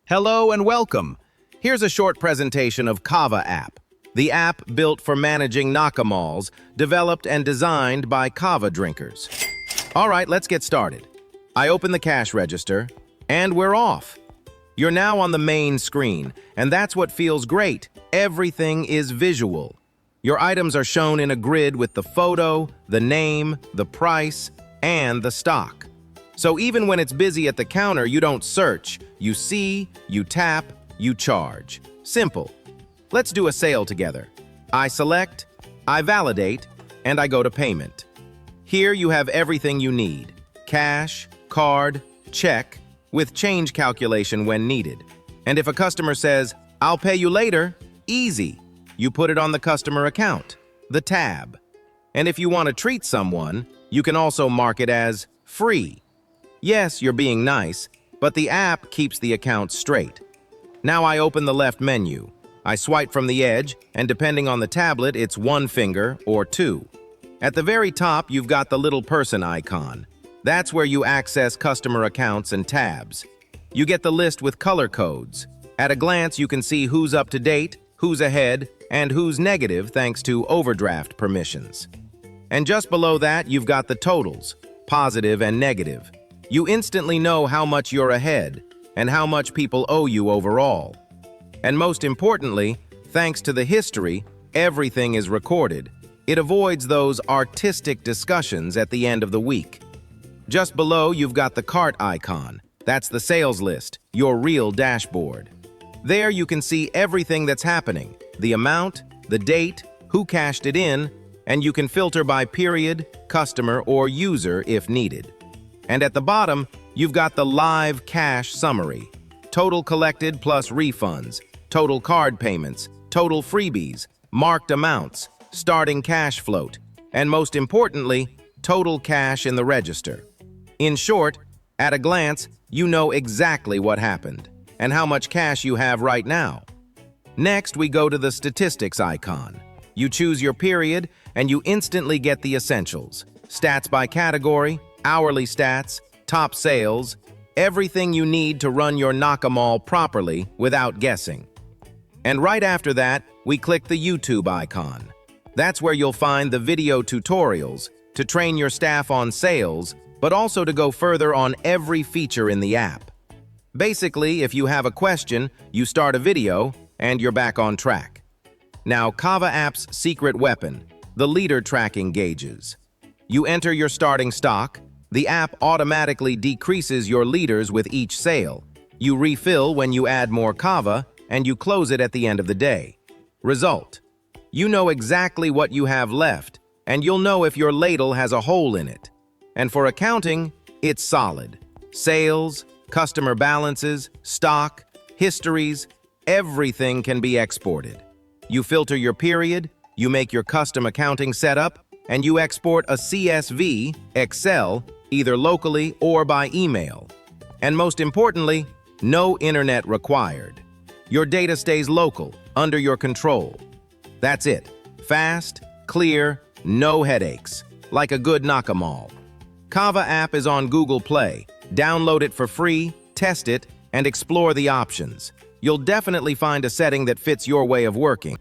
Hello and welcome. Here's a short presentation of KavaApp, the app built for managing Nakamals, developed and designed by Kava drinkers. All right, let's get started. I open the cash register, and we're off. You're now on the main screen, and that's what feels great. Everything is visual. Your items are shown in a grid with the photo, the name, the price, and the stock. So even when it's busy at the counter, you don't search. You see, you tap, you charge. Simple. Let's do a sale together. I select, I validate, and I go to payment. Here you have everything you need. Cash, card, check, with change calculation when needed. And if a customer says, "I'll pay you later," easy. You put it on the customer account, the tab. And if you want to treat someone, you can also mark it as free. Yes, you're being nice, but the app keeps the account straight. Now I open the left menu. I swipe from the edge, and depending on the tablet, it's one finger or two. At the very top, you've got the little person icon. That's where you access customer accounts and tabs. You get the list with color codes. At a glance, you can see who's up to date, who's ahead, and who's negative thanks to overdraft permissions. And just below that, you've got the totals, positive and negative. You instantly know how much you're ahead and how much people owe you overall. And most importantly, thanks to the history, everything is recorded. It avoids those artistic discussions at the end of the week. Just below, you've got the cart icon. That's the sales list, your real dashboard. There you can see everything that's happening, the amount, the date, who cashed it in, and you can filter by period, customer, or user if needed. And at the bottom, you've got the live cash summary. Total collected plus refunds, total card payments, total freebies, marked amounts, starting cash float, and most importantly, total cash in the register. In short, at a glance, you know exactly what happened and how much cash you have right now. Next, we go to the statistics icon. You choose your period, and you instantly get the essentials. Stats by category, hourly stats, top sales, everything you need to run your Nakamal properly without guessing. And right after that, we click the YouTube icon. That's where you'll find the video tutorials to train your staff on sales, but also to go further on every feature in the app. Basically, if you have a question, you start a video, and you're back on track. Now, KavaApp's secret weapon, the leader tracking gauges. You enter your starting stock. The app automatically decreases your liters with each sale. You refill when you add more Kava, and you close it at the end of the day. Result: you know exactly what you have left, and you'll know if your ladle has a hole in it. And for accounting, it's solid. Sales, customer balances, stock, histories, everything can be exported. You filter your period, you make your custom accounting setup, and you export a CSV, Excel, either locally or by email. And most importantly, no internet required. Your data stays local, under your control. That's it. Fast, clear, no headaches. Like a good Nakamal. KavaApp is on Google Play. Download it for free, test it, and explore the options. You'll definitely find a setting that fits your way of working.